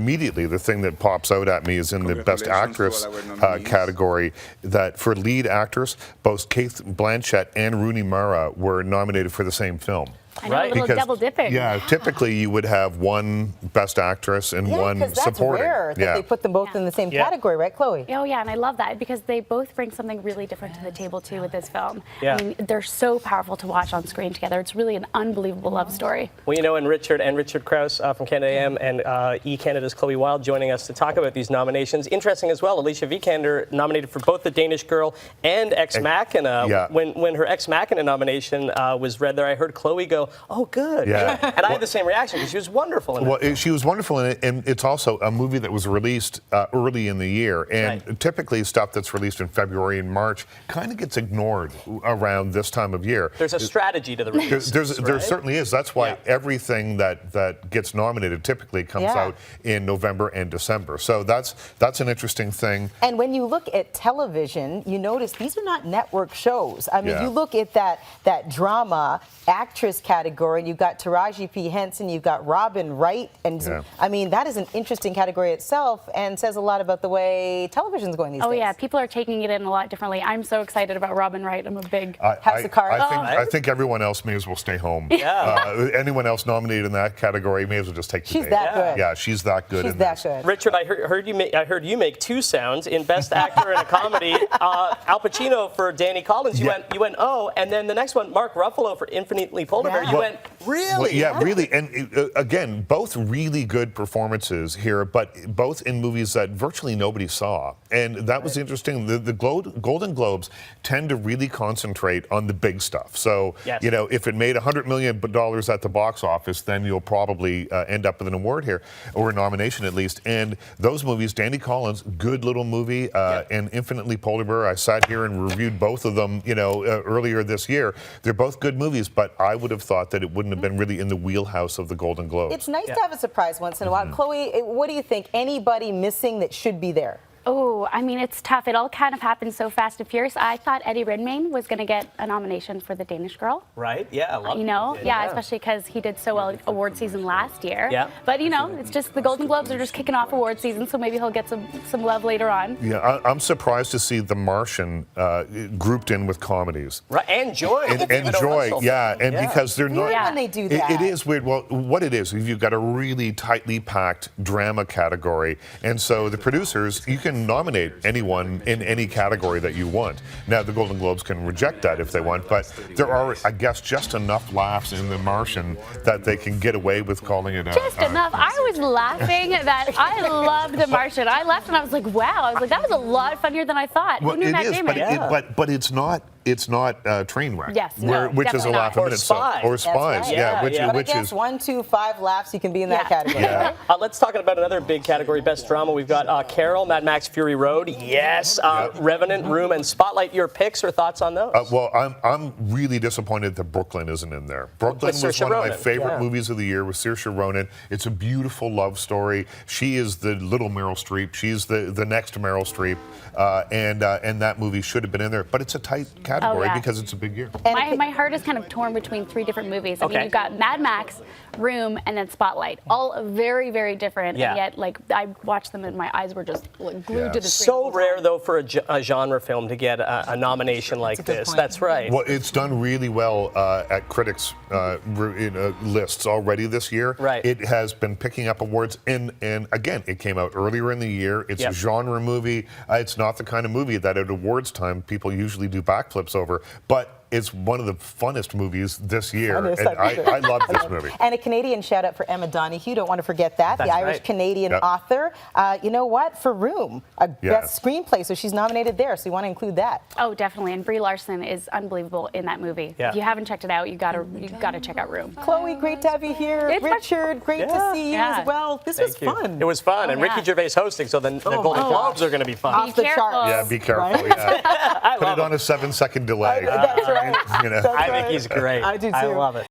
Immediately, the thing that pops out at me is in the Best Actress category that for lead actress, both Cate Blanchett and Rooney Mara were nominated for the same film. I know, a little double dipping. Yeah, typically you would have one Best Actress and one supporting. That's rare that they put them both in the same category, right, Chloe? Oh, yeah, and I love that because they both bring something really different to the table, too, with this film. Yeah. I mean, they're so powerful to watch on screen together. It's really an unbelievable love story. Well, you know, and Richard Crouse from Canada AM and E! Canada's Chloe Wilde joining us to talk about these nominations. Interesting as well, Alicia Vikander nominated for both The Danish Girl and Ex Machina. Yeah. When her Ex Machina nomination was read there, I heard Chloe go, "Oh, good." Yeah. And I had the same reaction because she was wonderful in it. Well, she was wonderful in it, and it's also a movie that was released early in the year. And typically stuff that's released in February and March kind of gets ignored around this time of year. There's a strategy to the release. There certainly is. That's why everything that gets nominated typically comes out in November and December. So that's an interesting thing. And when you look at television, you notice these are not network shows. I mean, you look at that drama actress category, you've got Taraji P. Henson, you've got Robin Wright, and I mean, that is an interesting category itself and says a lot about the way television's going these days. Oh, yeah, people are taking it in a lot differently. I'm so excited about Robin Wright. I'm a big House of Cards. I think everyone else may as well stay home. Anyone else nominated in that category may as well just take the bait. She's that good. Yeah, she's that good. She's that good. Richard, I heard you make two sounds in Best Actor in a Comedy. Al Pacino for Danny Collins. You went oh, and then the next one, Mark Ruffalo for Infinitely Polar Bear. You went really. Well, yeah, really. And again, both really good performances here, but both in movies that virtually nobody saw. And that was interesting. The Golden Globes tend to really concentrate on the big stuff. So, you know, if it made $100 million at the box office, then you'll probably end up with an award here, or a nomination at least. And those movies, Danny Collins, good little movie, and Infinitely Polar Bear, I sat here and reviewed both of them, you know, earlier this year. They're both good movies, but I would have thought that it wouldn't have been really in the wheelhouse of the Golden Globes. It's nice to have a surprise once in a while. Chloe, what do you think? Anybody missing that should be there? Oh, I mean, it's tough. It all kind of happened so fast and furious. I thought Eddie Redmayne was going to get a nomination for The Danish Girl. Right? Yeah, a lot. You know, especially because he did so well award season last year. Yeah. But, you know, it's just the Golden Globes are just kicking off award season, so maybe he'll get some love later on. Yeah, I'm surprised to see The Martian grouped in with comedies. Right, and Joy. And Joy, and because they're not... When they do that. It is weird. Well, what it is you've got a really tightly packed drama category, and so the producers, you can nominate anyone in any category that you want. Now, the Golden Globes can reject that if they want, but there are, I guess, just enough laughs in The Martian that they can get away with calling it just enough. I was laughing that I loved The Martian. I left and I was like, wow. I was like, that was a lot funnier than I thought. Well, Who knew Matt Damon? but it's not Trainwreck. Yes, which is a laugh a minute. Spies. Or Spies, But which I guess is 1, 2, 5 laughs, you can be in that category. Let's talk about another big category, Best Drama. We've got Carol, Mad Max Fury Road, Revenant, Room, and Spotlight. Your picks or thoughts on those? Well, I'm really disappointed that Brooklyn isn't in there. Brooklyn was one of my favorite movies of the year with Saoirse Ronan. It's a beautiful love story. She is the little Meryl Streep. She's the next Meryl Streep, and that movie should have been in there. But it's a tight category because it's a big year. My heart is kind of torn between three different movies. I mean, you've got Mad Max, Room, and then Spotlight. All very, very different, and yet, like, I watched them and my eyes were just like, glued to the screen. So rare, though, for a genre film to get a nomination like this. That's right. Well, it's done really well at critics' lists already this year. Right. It has been picking up awards, and again, it came out earlier in the year. It's a genre movie. It's not the kind of movie that at awards time people usually do backflips over, but it's one of the funnest movies this year, and I love this movie. And a Canadian shout out for Emma Donoghue, don't want to forget that, the Irish-Canadian author. You know what, for Room, a best screenplay, so she's nominated there, so you want to include that. Oh, definitely, and Brie Larson is unbelievable in that movie. If you haven't checked it out, you gotta check out Room. Chloe, great to have you here. Richard, great to see you as well. This was fun. It was fun, and Ricky Gervais hosting, so the Golden Globes are going to be fun. Off the charts. Yeah, be careful. Put it on a 7-second delay. That's right. You know. I think he's great. I do too. I love it.